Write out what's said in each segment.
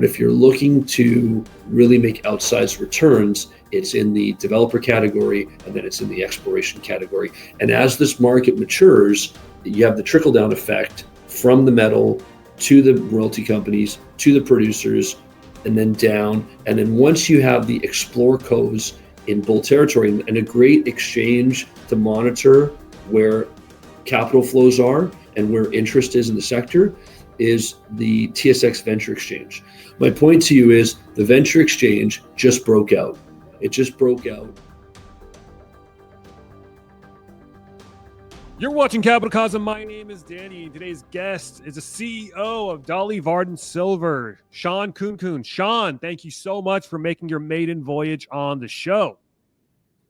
But if you're looking to really make outsized returns, it's in the developer category, and then it's in the exploration category. And as this market matures, you have the trickle down effect from the metal to the royalty companies, to the producers, and then down. And then once you have the explore codes in bull territory, and a great exchange to monitor where capital flows are and where interest is in the sector, is the TSX Venture Exchange. My point to you is the Venture Exchange just broke out. It just broke out. You're watching Capital Cause, and my name is Danny. Today's guest is the CEO of Dolly Varden Silver, Shawn Khunkhun. Shawn, thank you so much for making your maiden voyage on the show.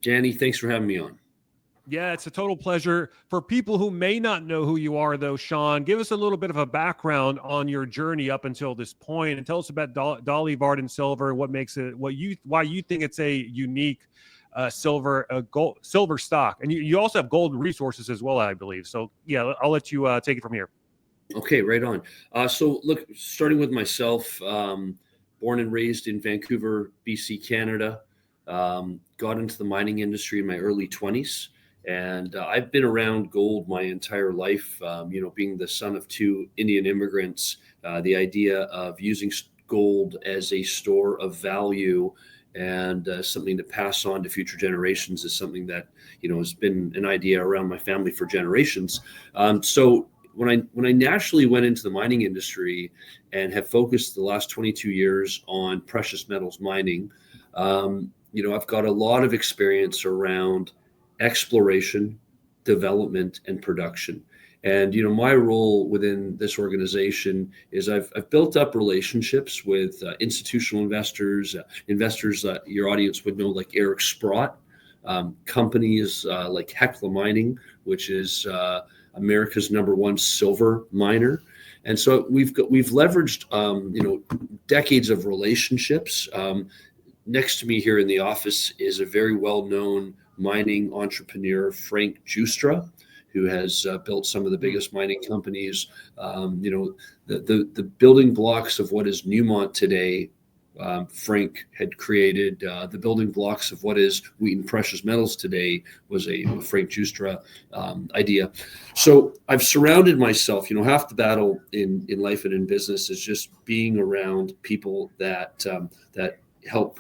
Danny, thanks for having me on. Yeah, it's a total pleasure. For people who may not know who you are, though, Shawn, give us a little bit of a background on your journey up until this point, and tell us about Dolly Varden Silver and what makes it, why you think it's a unique silver stock. And you also have gold resources as well, I believe. So yeah, I'll let you take it from here. Okay, right on. So look, starting with myself, born and raised in Vancouver, BC, Canada, got into the mining industry in my early 20s. And I've been around gold my entire life, being the son of two Indian immigrants. The idea of using gold as a store of value and something to pass on to future generations is something that, has been an idea around my family for generations. So when I naturally went into the mining industry and have focused the last 22 years on precious metals mining, I've got a lot of experience around exploration, development, and production. And, my role within this organization is I've built up relationships with institutional investors, investors that your audience would know, like Eric Sprott, companies like Hecla Mining, which is America's #1 silver miner. And so we've leveraged, decades of relationships. Next to me here in the office is a very well-known mining entrepreneur, Frank Justra, who has built some of the biggest mining companies. The building blocks of what is Newmont today, Frank had created. The building blocks of what is Wheaton Precious Metals today was a Frank Justra idea. So I've surrounded myself, half the battle in life and in business is just being around people that help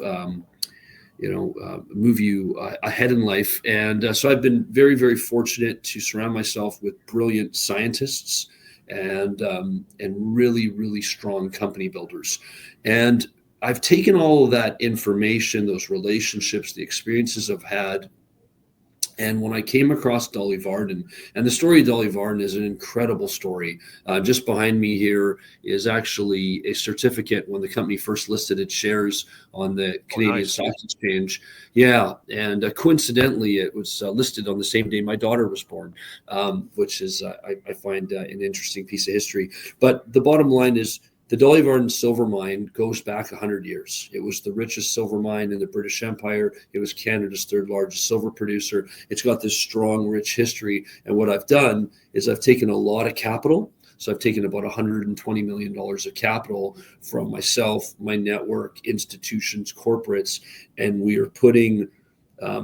move you ahead in life. And so I've been very, very fortunate to surround myself with brilliant scientists and really, really strong company builders. And I've taken all of that information, those relationships, the experiences I've had. And when I came across Dolly Varden, and the story of Dolly Varden is an incredible story. Just behind me here is actually a certificate when the company first listed its shares on the Canadian Stock Exchange. Yeah, and coincidentally, it was listed on the same day my daughter was born, which is, I find, an interesting piece of history. But the bottom line is, the Dolly Varden silver mine goes back 100 years. It was the richest silver mine in the British Empire. It was Canada's third largest silver producer. It's got this strong, rich history. And what I've done is I've taken a lot of capital. So I've taken about $120 million of capital from myself, my network, institutions, corporates, and we are putting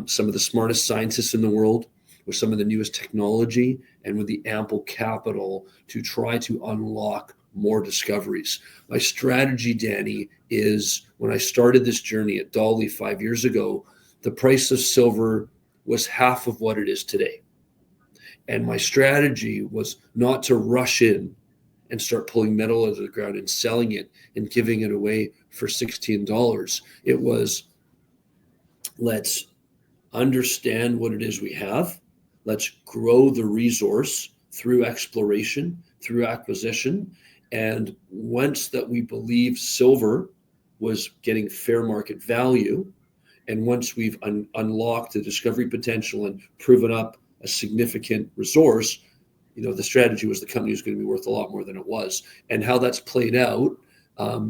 some of the smartest scientists in the world with some of the newest technology and with the ample capital to try to unlock more discoveries. My strategy, Danny, is when I started this journey at Dolly 5 years ago, the price of silver was half of what it is today. And my strategy was not to rush in and start pulling metal out of the ground and selling it and giving it away for $16. It was, let's understand what it is we have. Let's grow the resource through exploration, through acquisition. And once that we believe silver was getting fair market value, and once we've unlocked the discovery potential and proven up a significant resource, the strategy was the company was going to be worth a lot more than it was. And how that's played out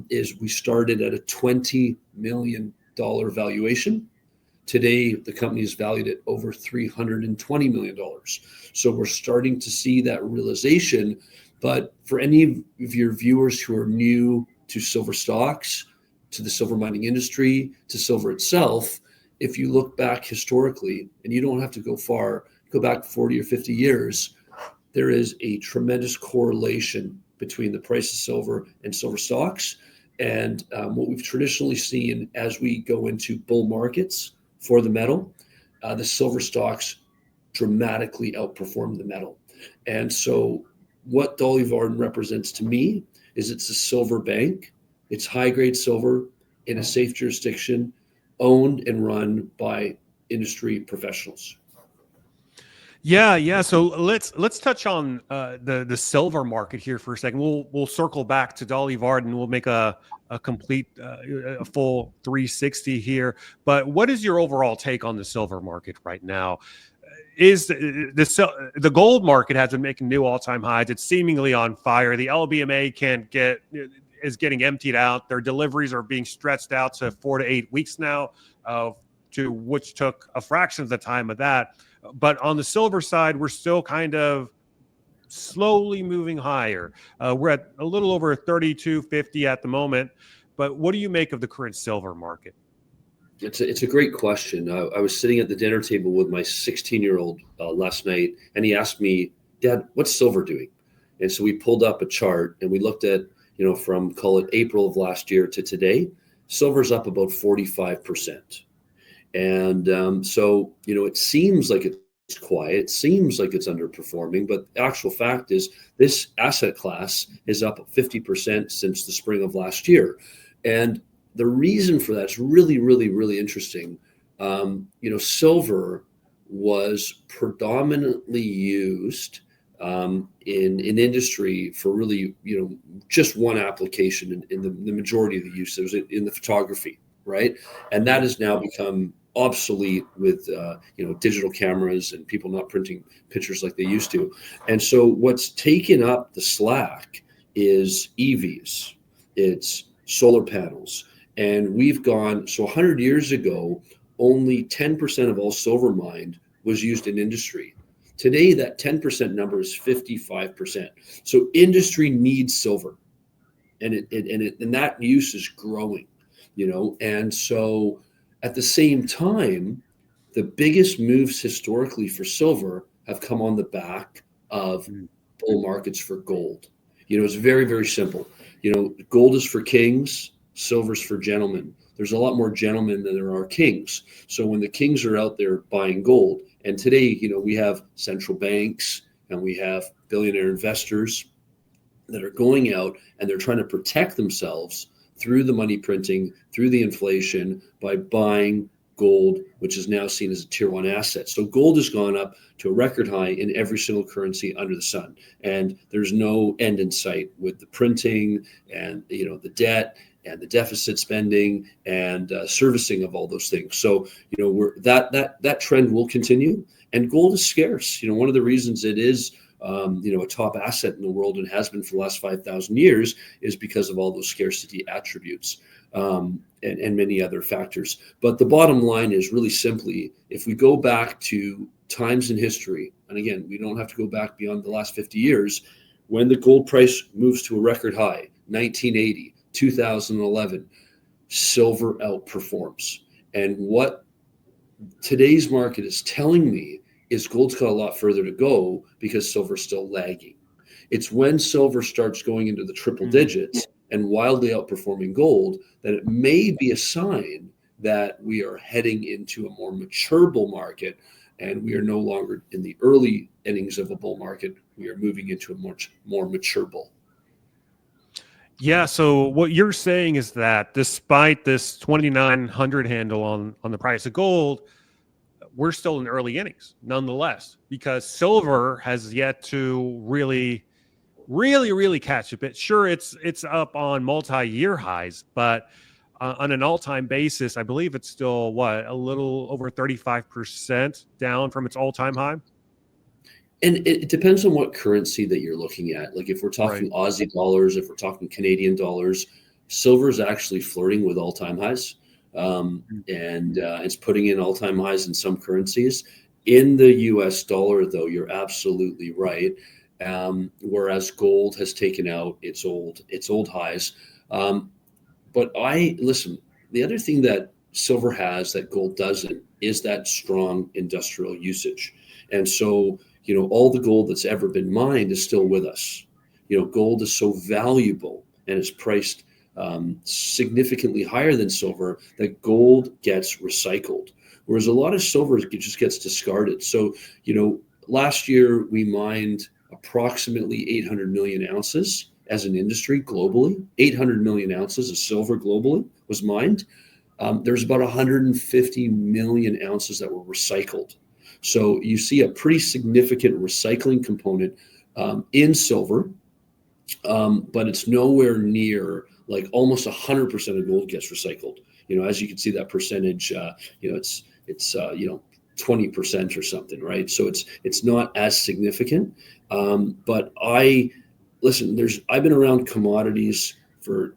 is we started at a $20 million valuation. Today, the company is valued at over $320 million. So we're starting to see that realization. But for any of your viewers who are new to silver stocks, to the silver mining industry, to silver itself, if you look back historically, and you don't have to go far, go back 40 or 50 years, there is a tremendous correlation between the price of silver and silver stocks. And what we've traditionally seen as we go into bull markets for the metal, the silver stocks dramatically outperform the metal. And so what Dolly Varden represents to me is it's a silver bank. It's high-grade silver in a safe jurisdiction, owned and run by industry professionals. Yeah. So let's touch on the silver market here for a second. We'll circle back to Dolly Varden. We'll make a complete a full 360 here. But what is your overall take on the silver market right now? Is the gold market has been making new all-time highs? It's seemingly on fire. The LBMA is getting emptied out. Their deliveries are being stretched out to 4 to 8 weeks now, to which took a fraction of the time of that. But on the silver side, we're still kind of slowly moving higher. We're at a little over 32.50 at the moment. But what do you make of the current silver market? It's a great question. I was sitting at the dinner table with my 16-year-old last night, and he asked me, "Dad, what's silver doing?" And so we pulled up a chart and we looked at, from call it April of last year to today, silver's up about 45%. And so, it seems like it's quiet. It seems like it's underperforming, but the actual fact is this asset class is up 50% since the spring of last year. And the reason for that is really, really, really interesting. Silver was predominantly used in industry for really, just one application in the majority of the use. It was in the photography, right? And that has now become obsolete with digital cameras and people not printing pictures like they used to. And so what's taken up the slack is EVs. It's solar panels. And we've gone, so 100 years ago, only 10% of all silver mined was used in industry. Today, that 10% number is 55%. So industry needs silver, and that use is growing, And so at the same time, the biggest moves historically for silver have come on the back of bull markets for gold. It's very, very simple. Gold is for kings. Silver's for gentlemen. There's a lot more gentlemen than there are kings. So when the kings are out there buying gold, and today, we have central banks and we have billionaire investors that are going out and they're trying to protect themselves through the money printing, through the inflation, by buying gold, which is now seen as a tier one asset. So gold has gone up to a record high in every single currency under the sun. And there's no end in sight with the printing and, the debt and the deficit spending and servicing of all those things. So, that trend will continue, and gold is scarce. One of the reasons it is, a top asset in the world and has been for the last 5,000 years is because of all those scarcity attributes and many other factors. But the bottom line is really simply, if we go back to times in history, and again, we don't have to go back beyond the last 50 years, when the gold price moves to a record high, 1980, 2011, silver outperforms. And what today's market is telling me is gold's got a lot further to go because silver's still lagging. It's when silver starts going into the triple digits and wildly outperforming gold that it may be a sign that we are heading into a more mature bull market, and we are no longer in the early innings of a bull market. We are moving into a much more mature bull. Yeah, so what you're saying is that despite this 2,900 handle on the price of gold, we're still in early innings nonetheless, because silver has yet to really catch a bit. Sure, it's up on multi-year highs, but on an all-time basis, I believe it's still a little over 35% down from its all-time high. And it depends on what currency that you're looking at. Like if we're talking Aussie dollars, if we're talking Canadian dollars, silver is actually flirting with all-time highs. And it's putting in all-time highs in some currencies. In the US dollar, though, you're absolutely right. Whereas gold has taken out its old highs. But listen, the other thing that silver has that gold doesn't is that strong industrial usage. And so, all the gold that's ever been mined is still with us. Gold is so valuable and is priced significantly higher than silver that gold gets recycled, whereas a lot of silver just gets discarded. So, last year we mined approximately 800 million ounces as an industry globally. 800 million ounces of silver globally was mined. There's about 150 million ounces that were recycled. So you see a pretty significant recycling component in silver, but it's nowhere near, like, almost 100% of gold gets recycled. As you can see, that percentage, it's 20% or something, right? So it's not as significant. But I've been around commodities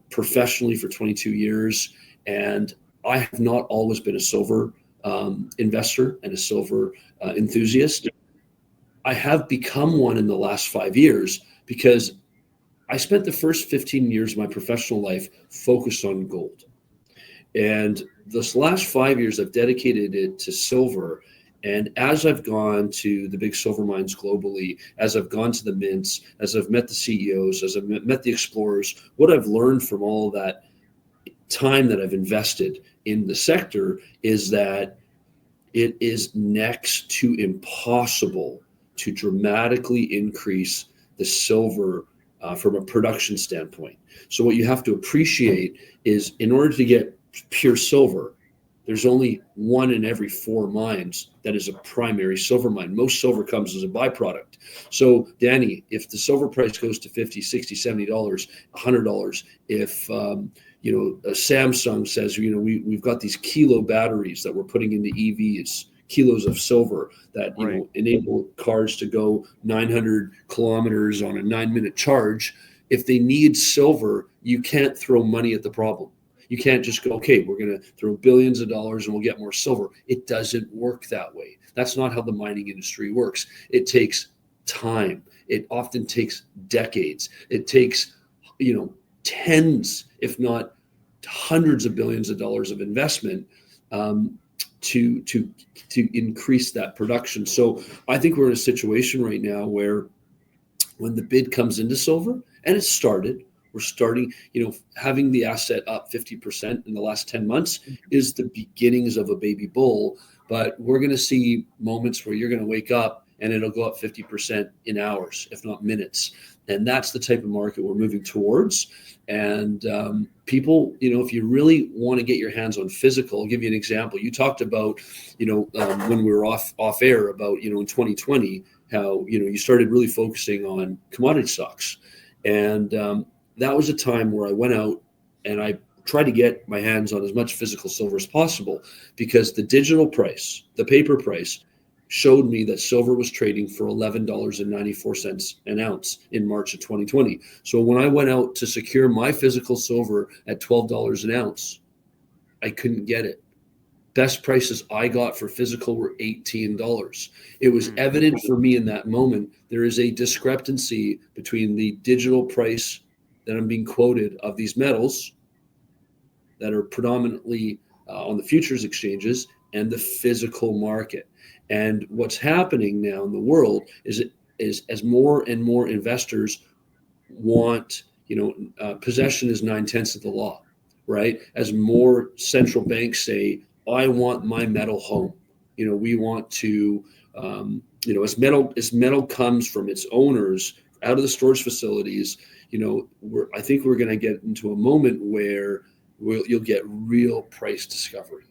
professionally for 22 years, and I have not always been a silver investor and a silver enthusiast. I have become one in the last 5 years because I spent the first 15 years of my professional life focused on gold. And this last 5 years, I've dedicated it to silver. And as I've gone to the big silver mines globally, as I've gone to the mints, as I've met the CEOs, as I've met the explorers, what I've learned from all of that time that I've invested in the sector is that it is next to impossible to dramatically increase the silver from a production standpoint. So what you have to appreciate is, in order to get pure silver, there's only one in every 4 mines that is a primary silver mine. Most silver comes as a byproduct. So, Danny, if the silver price goes to $50, $60, $70, $100, if Samsung says, we've got these kilo batteries that we're putting into EVs, kilos of silver that enable cars to go 900 kilometers on a 9-minute charge. If they need silver, you can't throw money at the problem. You can't just go, okay, we're going to throw billions of dollars and we'll get more silver. It doesn't work that way. That's not how the mining industry works. It takes time. It often takes decades. It takes, tens, if not hundreds of billions of dollars of investment to increase that production. So I think we're in a situation right now where, when the bid comes into silver, and we're starting, having the asset up 50% in the last 10 months is the beginnings of a baby bull. But we're going to see moments where you're going to wake up and it'll go up 50% in hours, if not minutes. And that's the type of market we're moving towards. And people, if you really want to get your hands on physical, I'll give you an example. You talked about, when we were off air about, in 2020, how, you started really focusing on commodity stocks. And that was a time where I went out and I tried to get my hands on as much physical silver as possible, because the digital price, the paper price, showed me that silver was trading for $11.94 an ounce in March of 2020. So when I went out to secure my physical silver at $12 an ounce, I couldn't get it. Best prices I got for physical were $18. It was evident for me in that moment, there is a discrepancy between the digital price that I'm being quoted of these metals that are predominantly on the futures exchanges and the physical market. And what's happening now in the world is as more and more investors want, possession is 9/10 of the law, right? As more central banks say, I want my metal home. We want to, as metal comes from its owners out of the storage facilities, I think we're going to get into a moment where you'll get real price discovery.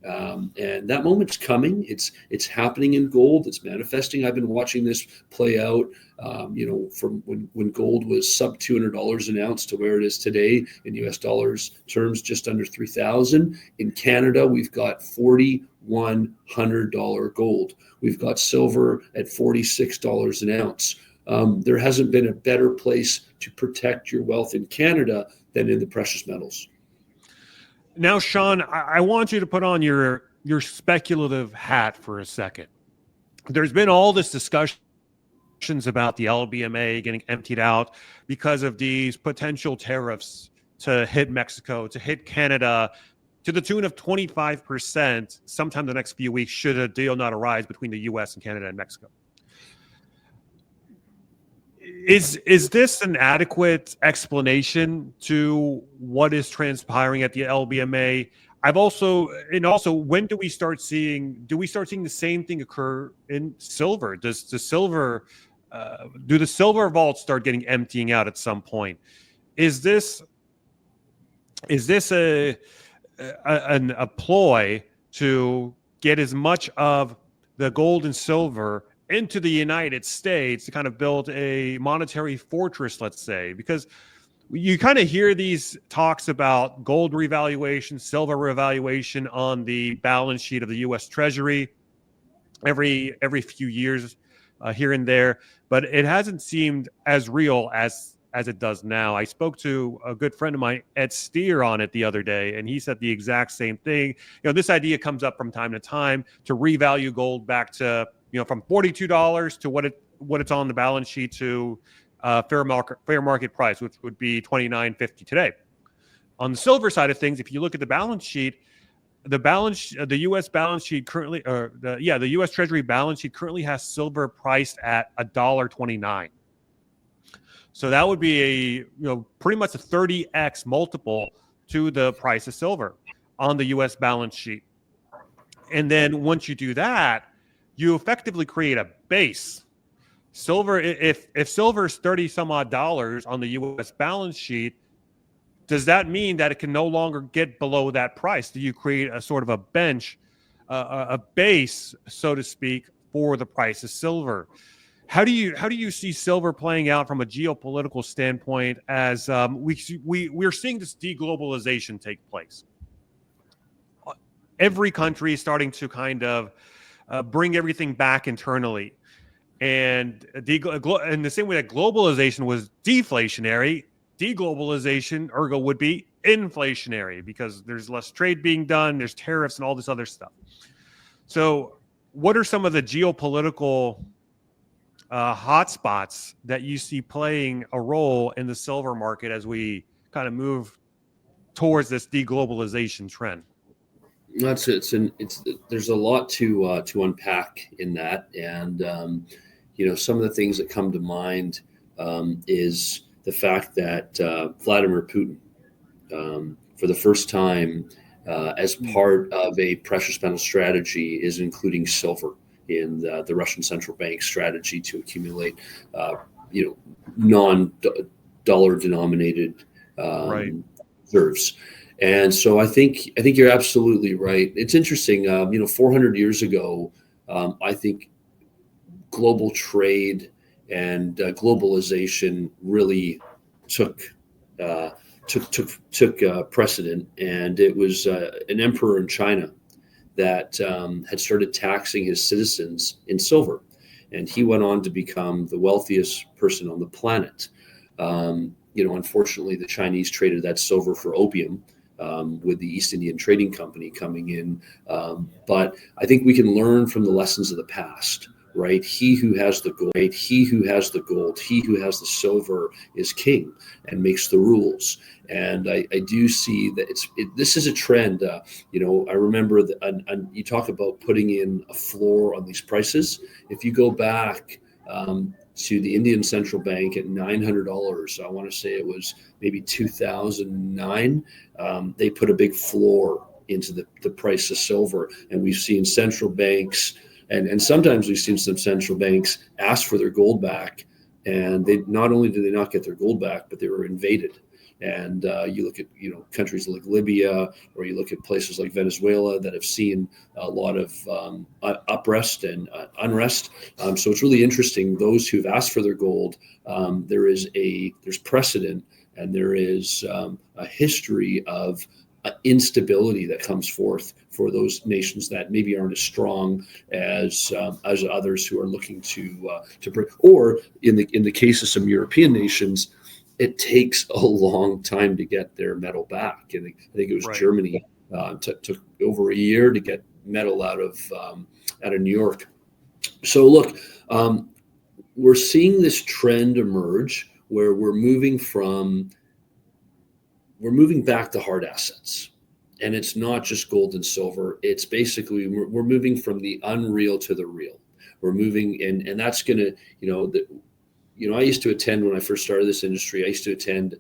And that moment's coming. It's happening in gold. It's manifesting. I've been watching this play out, from when gold was sub $200 an ounce to where it is today in US dollars terms, just under 3,000. In Canada, we've got $4,100 gold. We've got silver at $46 an ounce. There hasn't been a better place to protect your wealth in Canada than in the precious metals. Now, Shawn, I want you to put on your speculative hat for a second. There's been all this discussions about the LBMA getting emptied out because of these potential tariffs to hit Mexico, to hit Canada, to the tune of 25% sometime the next few weeks, should a deal not arise between the U.S. and Canada and Mexico. Is this an adequate explanation to what is transpiring at the LBMA? Also, when do we start seeing the same thing occur in silver? Do the silver vaults start getting emptying out at some point? Is this a ploy to get as much of the gold and silver into the United States to kind of build a monetary fortress, let's say? Because you kind of hear these talks about gold revaluation, silver revaluation on the balance sheet of the U.S. Treasury every few years, here and there, but it hasn't seemed as real as it does now. I spoke to a good friend of mine, Ed Steer, on it the other day, and he said the exact same thing. This idea comes up from time to time to revalue gold back to, from $42 to what it's on the balance sheet to fair market price, which would be $29.50 today. On the silver side of things, if you look at the balance sheet, the U.S. balance sheet currently, the U.S. Treasury balance sheet currently has silver priced at $1.29. So that would be pretty much a 30x multiple to the price of silver on the U.S. balance sheet. And then once you do that, you effectively create a base. Silver, if silver is 30 some odd dollars on the U.S. balance sheet, does that mean that it can no longer get below that price? Do you create a sort of a bench, a base, so to speak, for the price of silver? How do you see silver playing out from a geopolitical standpoint as we're seeing this deglobalization take place? Every country is starting to kind of bring everything back internally, and in the same way that globalization was deflationary, deglobalization ergo would be inflationary, because there's less trade being done, there's tariffs and all this other stuff. So what are some of the geopolitical hotspots that you see playing a role in the silver market as we kind of move towards this deglobalization trend? That's there's a lot to unpack in that, and some of the things that come to mind is the fact that Vladimir Putin, for the first time, as part of a precious metal strategy, is including silver in the Russian central bank strategy to accumulate, non-dollar denominated reserves. And so I think you're absolutely right. It's interesting. 400 years ago, I think global trade and globalization really took precedent, and it was an emperor in China that had started taxing his citizens in silver, and he went on to become the wealthiest person on the planet. Unfortunately, the Chinese traded that silver for opium, with the East Indian Trading Company coming in. But I think we can learn from the lessons of the past, right? He who has the gold, he who has the silver is king and makes the rules. And I do see that this is a trend. I remember that you talk about putting in a floor on these prices. If you go back to the Indian Central Bank at $900, I want to say it was maybe 2009, they put a big floor into the price of silver. And we've seen central banks, and sometimes we've seen some central banks ask for their gold back, and they not only did they not get their gold back, but they were invaded. And you look at countries like Libya, or you look at places like Venezuela that have seen a lot of unrest. So it's really interesting. Those who've asked for their gold, there's precedent, and there is a history of instability that comes forth for those nations that maybe aren't as strong as others who are looking to bring. Or in the case of some European nations, it takes a long time to get their metal back. And I think it was right. Germany took over a year to get metal out of New York. So look, we're seeing this trend emerge where we're moving from we're moving back to hard assets. And it's not just gold and silver. It's basically, we're moving from the unreal to the real. We're moving, and that's going to, I used to attend, when I first started this industry, I used to attend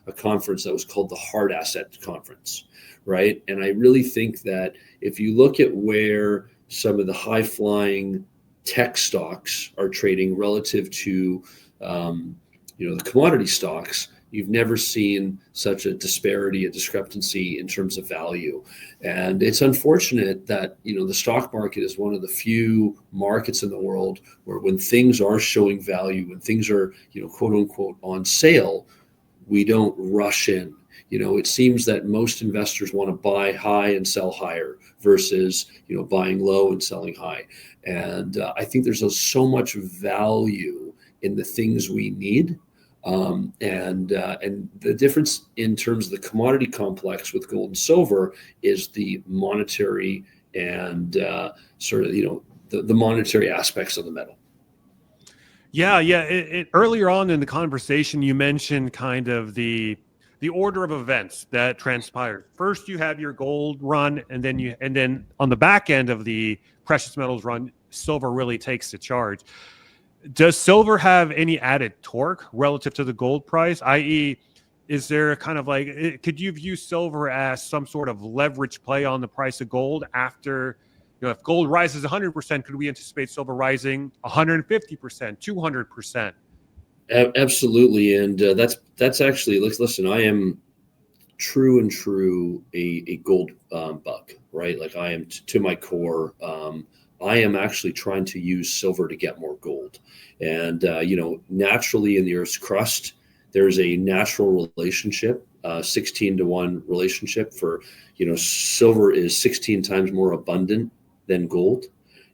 a conference that was called the Hard Asset Conference, right? And I really think that if you look at where some of the high flying tech stocks are trading relative to, the commodity stocks, you've never seen such a disparity, a discrepancy in terms of value. And it's unfortunate that, the stock market is one of the few markets in the world where when things are showing value, when things are, quote unquote, on sale, we don't rush in. It seems that most investors want to buy high and sell higher versus, buying low and selling high. And I think there's so much value in the things we need. And the difference in terms of the commodity complex with gold and silver is the monetary and sort of, the monetary aspects of the metal. Yeah. Earlier on in the conversation, you mentioned kind of the order of events that transpired. First, you have your gold run, and then on the back end of the precious metals run, silver really takes the charge. Does silver have any added torque relative to the gold price? I.e., is there kind of could you view silver as some sort of leverage play on the price of gold after, if gold rises 100%, could we anticipate silver rising 150%, 200%? Absolutely. And that's actually, listen, I am true a gold bug, right? Like I am to my core. I am actually trying to use silver to get more gold. And, naturally in the Earth's crust, there's a natural relationship, 16-to-1 relationship for, silver is 16 times more abundant than gold.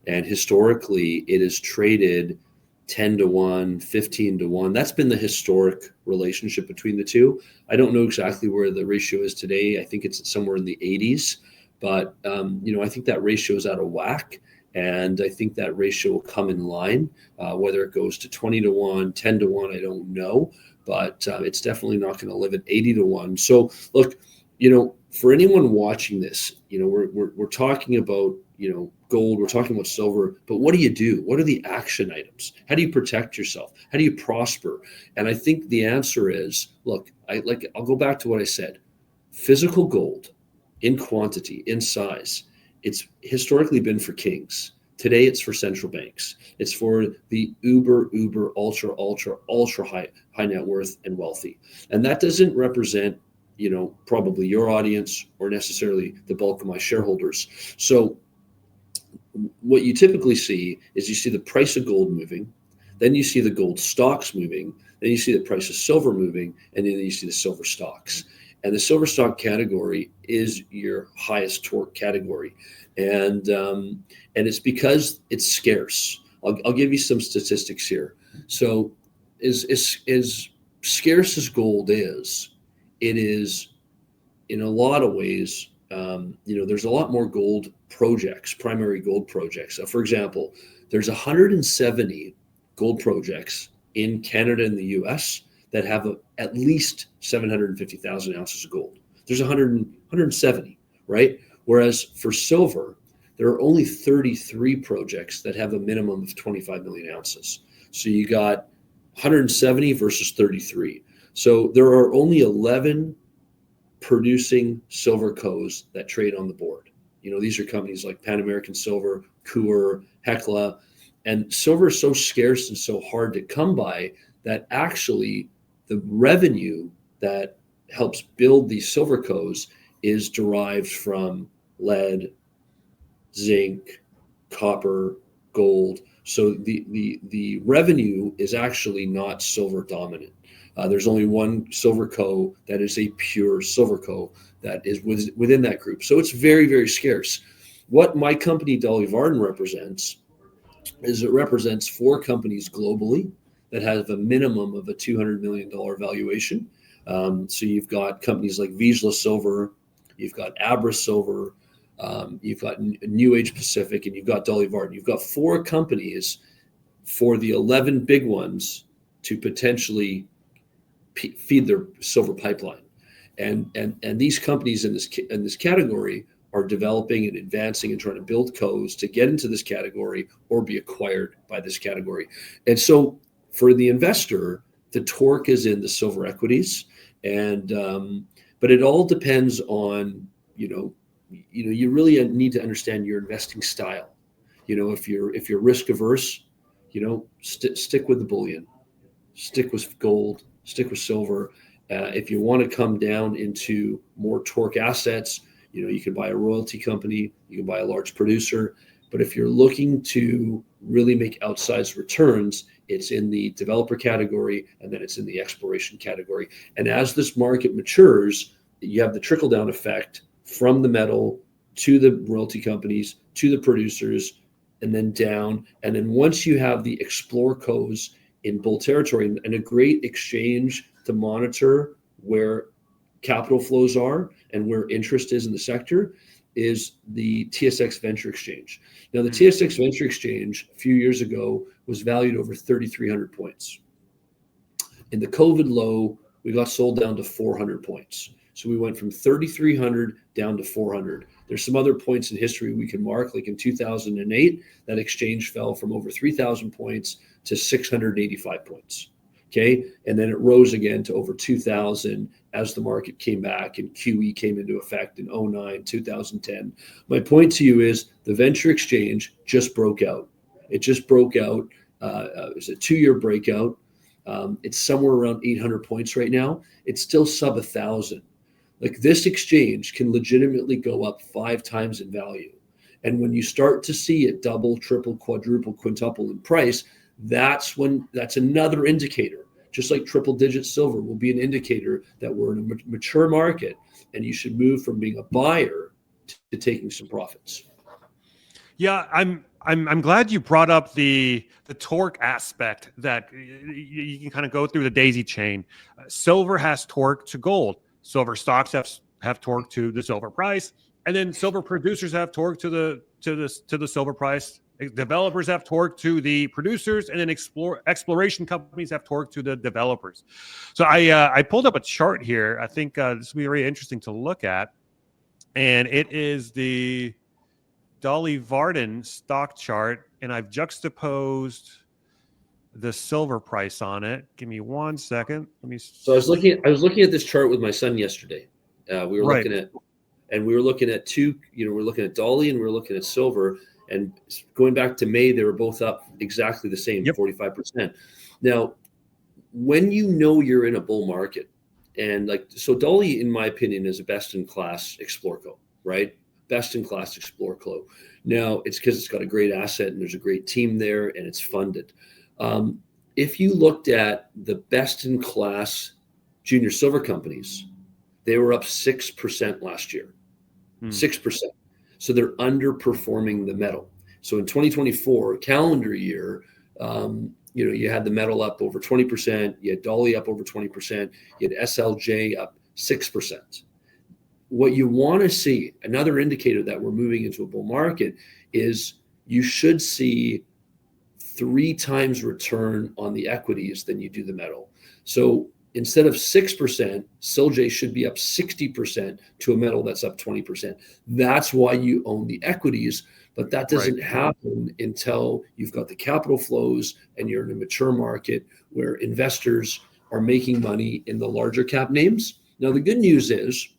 And historically, it is traded 10-to-1, 15-to-1. That's been the historic relationship between the two. I don't know exactly where the ratio is today. I think it's somewhere in the 80s. But, I think that ratio is out of whack. And I think that ratio will come in line, whether it goes to 20-to-1, 10-to-1, I don't know, but it's definitely not going to live at 80-to-1. So look, for anyone watching this, we're talking about, gold, we're talking about silver, but what do you do? What are the action items? How do you protect yourself? How do you prosper? And I think the answer is, look, I'll go back to what I said. Physical gold in quantity, in size, it's historically been for kings. Today, it's for central banks. It's for the uber, ultra high net worth and wealthy. And that doesn't represent, probably your audience or necessarily the bulk of my shareholders. So what you typically see is you see the price of gold moving, then you see the gold stocks moving, then you see the price of silver moving, and then you see the silver stocks. And the silver stock category is your highest torque category. And it's because it's scarce. I'll give you some statistics here. So as scarce as gold is, it is in a lot of ways, there's a lot more gold projects, primary gold projects. So for example, there's 170 gold projects in Canada and the US that have at least 750,000 ounces of gold. There's 170, right? Whereas for silver, there are only 33 projects that have a minimum of 25 million ounces. So you got 170 versus 33. So there are only 11 producing silver cos that trade on the board. These are companies like Pan American Silver, Coeur, Hecla, and silver is so scarce and so hard to come by that actually the revenue that helps build these silver cos is derived from lead, zinc, copper, gold. So the revenue is actually not silver dominant. There's only one silver co that is a pure silver co that is within that group. So it's very, very scarce. What my company Dolly Varden represents is it represents 4 companies globally that have a minimum of a $200 million valuation. So you've got companies like Vizsla Silver, you've got Abra Silver, you've got New Age Pacific, and you've got Dolly Varden. You've got 4 companies for the 11 big ones to potentially feed their silver pipeline. And these companies in this category are developing and advancing and trying to build codes to get into this category or be acquired by this category. And so for the investor, the torque is in the silver equities, and but it all depends on you really need to understand your investing style. If you're risk averse, stick with the bullion, stick with gold, stick with silver. If you want to come down into more torque assets, you can buy a royalty company, you can buy a large producer. But if you're looking to really make outsized returns, it's in the developer category, and then it's in the exploration category. And as this market matures, you have the trickle down effect from the metal to the royalty companies, to the producers, and then down. And then once you have the explore codes in bull territory, and a great exchange to monitor where capital flows are and where interest is in the sector, is the TSX Venture Exchange. Now, the TSX Venture Exchange a few years ago was valued over 3,300 points. In the COVID low, we got sold down to 400 points. So we went from 3,300 down to 400. There's some other points in history we can mark, like in 2008, that exchange fell from over 3,000 points to 685 points. Okay. And then it rose again to over 2,000 as the market came back and QE came into effect in 2009, 2010. My point to you is the venture exchange just broke out. It just broke out. It's a 2-year breakout. It's somewhere around 800 points right now. It's still sub 1,000. Like, this exchange can legitimately go up 5 times in value. And when you start to see it double, triple, quadruple, quintuple in price, that's another indicator. Just like triple digit silver will be an indicator that we're in a mature market, and you should move from being a buyer to taking some profits. Yeah, I'm glad you brought up the torque aspect, that you can kind of go through the daisy chain. Silver has torque to gold. Silver stocks have torque to the silver price, and then silver producers have torque to the silver price. Developers have torque to the producers, and then exploration companies have torque to the developers. So I pulled up a chart here. I think this will be very interesting to look at, and it is the Dolly Varden stock chart, and I've juxtaposed the silver price on it. Give me 1 second. So I was looking at this chart with my son yesterday. We were looking at two. We're looking at Dolly and we're looking at silver. And going back to May, they were both up exactly the same, 45%. Now, when you're in a bull market, and so Dolly, in my opinion, is a best-in-class Explore Co, right? Best-in-class Explore Co. Now, it's because it's got a great asset and there's a great team there and it's funded. If you looked at the best-in-class junior silver companies, they were up 6% last year, 6%. So they're underperforming the metal. So in 2024 calendar year, you had the metal up over 20%, you had Dolly up over 20%, you had SLJ up 6%. What you want to see, another indicator that we're moving into a bull market, is you should see 3 times return on the equities than you do the metal. So instead of 6%, SLJ should be up 60% to a metal that's up 20%. That's why you own the equities, but that doesn't happen until you've got the capital flows and you're in a mature market where investors are making money in the larger cap names. Now, the good news is,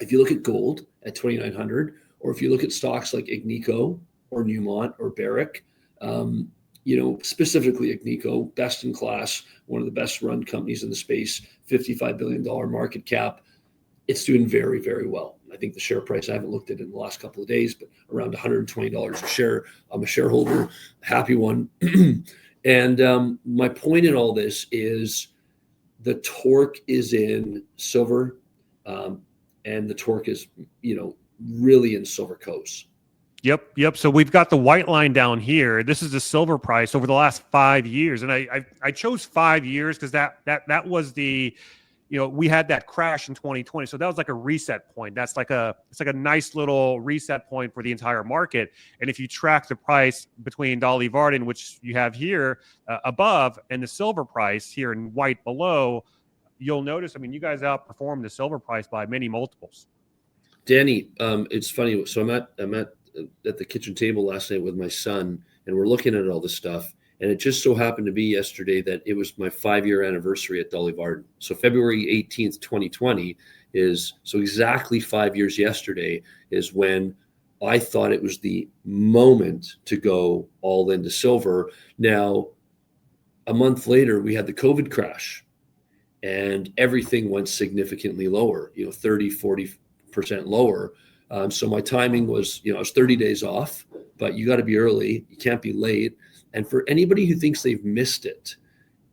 if you look at gold at 2,900, or if you look at stocks like Agnico or Newmont or Barrick, specifically Agnico, best in class, one of the best run companies in the space, $55 billion market cap. It's doing very, very well. I think the share price, I haven't looked at it in the last couple of days, but around $120 a share. I'm a shareholder, happy one. And my point in all this is the torque is in silver, and the torque is, really in silver co's. Yep. So we've got the white line down here. This is the silver price over the last 5 years, and I chose 5 years because that was the, we had that crash in 2020, so that was like a reset point. It's like a nice little reset point for the entire market. And if you track the price between Dolly Varden, which you have here above, and the silver price here in white below, you'll notice, I mean, you guys outperformed the silver price by many multiples. Danny, it's funny. So I'm at the kitchen table last night with my son, and we're looking at all this stuff. And it just so happened to be yesterday that it was my 5-year anniversary at Dolly Varden. So February 18th, 2020 is, so exactly 5 years yesterday is when I thought it was the moment to go all into silver. Now, a month later, we had the COVID crash and everything went significantly lower, 30, 40% lower. So my timing was, I was 30 days off, but you got to be early. You can't be late. And for anybody who thinks they've missed it,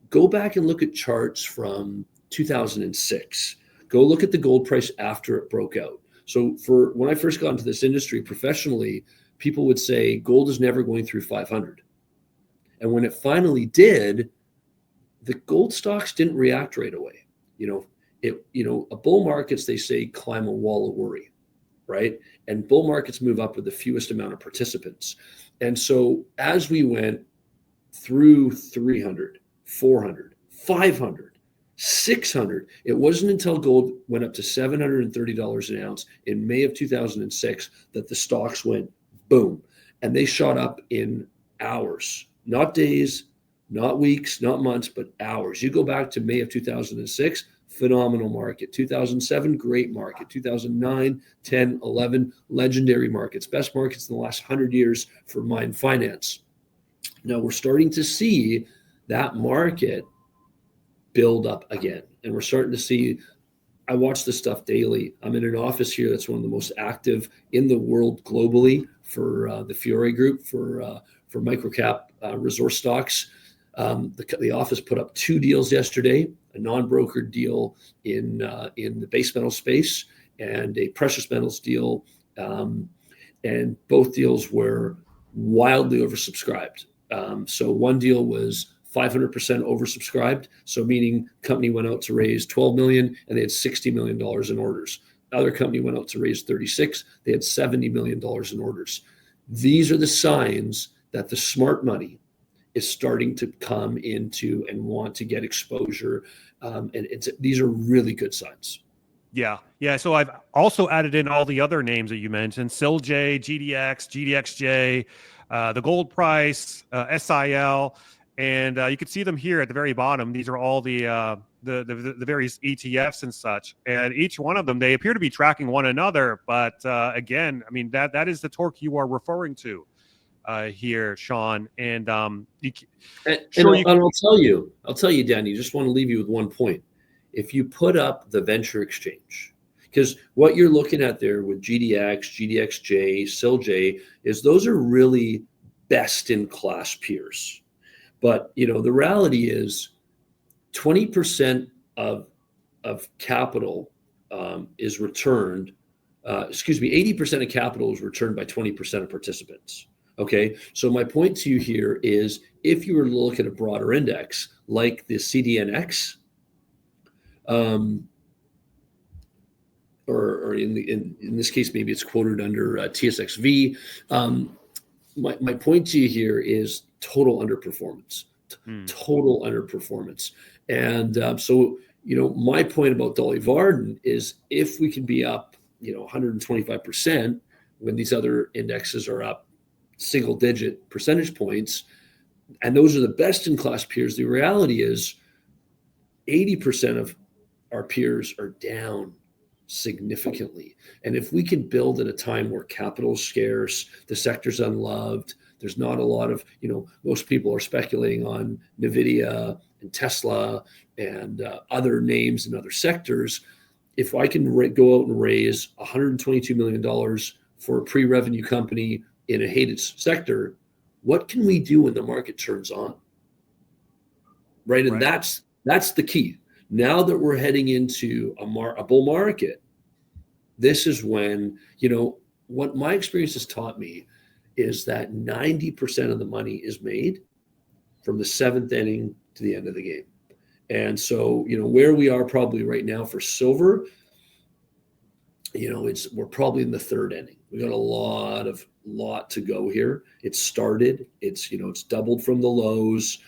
go back and look at charts from 2006. Go look at the gold price after it broke out. So for when I first got into this industry professionally, people would say gold is never going through 500. And when it finally did, the gold stocks didn't react right away. A bull markets, they say, climb a wall of worry, right? And bull markets move up with the fewest amount of participants. And so as we went through 300, 400, 500, 600, it wasn't until gold went up to $730 an ounce in May of 2006 that the stocks went boom. And they shot up in hours, not days, not weeks, not months, but hours. You go back to May of 2006, phenomenal market. 2007, great market. 2009, 10, 11, legendary markets. Best markets in the last 100 years for mine finance. Now we're starting to see that market build up again. And we're starting to see, I watch this stuff daily. I'm in an office here that's one of the most active in the world globally for the Fiore Group, for microcap resource stocks. The office put up 2 deals yesterday, a non-brokered deal in the base metal space and a precious metals deal. And both deals were wildly oversubscribed. So one deal was 500% oversubscribed. So meaning company went out to raise 12 million and they had $60 million in orders. Other company went out to raise 36. They had $70 million in orders. These are the signs that the smart money is starting to come into and want to get exposure. These are really good signs. Yeah. So I've also added in all the other names that you mentioned: SILJ, GDX, GDXJ, the gold price, SIL, and you can see them here at the very bottom. These are all the various ETFs and such, and each one of them, they appear to be tracking one another. But again, I mean, that is the torque you are referring to here, Shawn. And I'll tell you, Danny, just want to leave you with one point. If you put up the venture exchange, because what you're looking at there with GDX, GDXJ, SILJ, is those are really best in class peers. But the reality is 20% of capital is returned. 80% of capital is returned by 20% of participants. Okay, so my point to you here is, if you were to look at a broader index like the CDNX, or in this case, maybe it's quoted under TSXV. My point to you here is total underperformance. Total underperformance. And so my point about Dolly Varden is, if we can be up 125% when these other indexes are up single digit percentage points, and those are the best in class peers, the reality is 80% of our peers are down significantly. And if we can build at a time where capital is scarce, the sector's unloved, there's not a lot of, most people are speculating on NVIDIA and Tesla and other names in other sectors. If I can go out and raise $122 million for a pre-revenue company in a hated sector, what can we do when the market turns on? Right. And that's the key. Now that we're heading into a bull market, this is when, what my experience has taught me is that 90% of the money is made from the 7th inning to the end of the game. And so, where we are probably right now for silver, we're probably in the 3rd inning. We got a lot to go here. It started, it's doubled from the lows.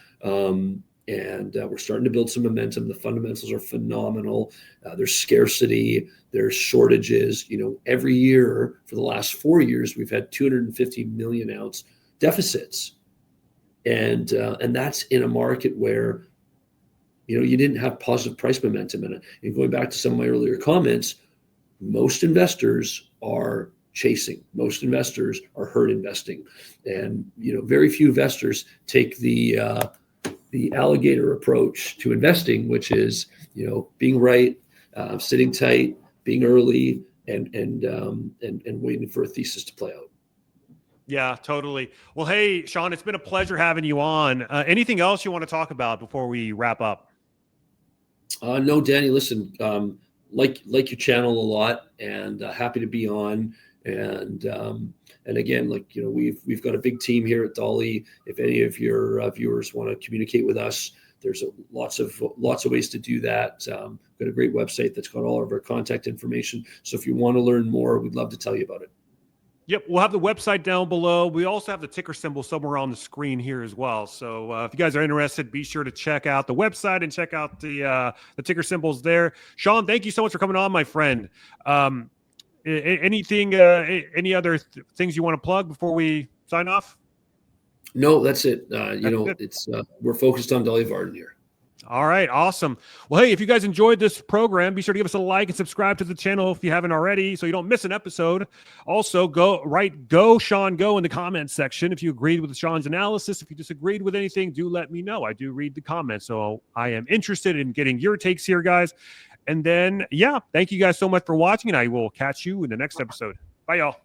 and we're starting to build some momentum. The fundamentals are phenomenal. There's scarcity, there's shortages. Every year for the last 4 years, we've had 250 million ounce deficits, and that's in a market where you didn't have positive price momentum in it. And going back to some of my earlier comments, most investors are chasing. Most investors are herd investing, and very few investors take the alligator approach to investing, which is being right, sitting tight, being early, and waiting for a thesis to play out. Yeah, totally. Well, hey, Shawn, it's been a pleasure having you on. Anything else you want to talk about before we wrap up? No, Danny, listen, like your channel a lot, and happy to be on. And again, we've got a big team here at Dolly. If any of your viewers want to communicate with us, there's lots of ways to do that. We've got a great website that's got all of our contact information. So if you want to learn more, we'd love to tell you about it. Yep, we'll have the website down below. We also have the ticker symbol somewhere on the screen here as well. So if you guys are interested, be sure to check out the website and check out the ticker symbols there. Shawn, thank you so much for coming on, my friend. Anything, any other things you want to plug before we sign off? No, that's it. It's we're focused on Dolly Varden here. All right, awesome. Well, hey, if you guys enjoyed this program, be sure to give us a like and subscribe to the channel if you haven't already, so you don't miss an episode. Also, go Shawn, go in the comments section if you agreed with Shawn's analysis. If you disagreed with anything, do let me know. I do read the comments, so I am interested in getting your takes here, guys. And then, yeah, thank you guys so much for watching, and I will catch you in the next episode. Bye, y'all.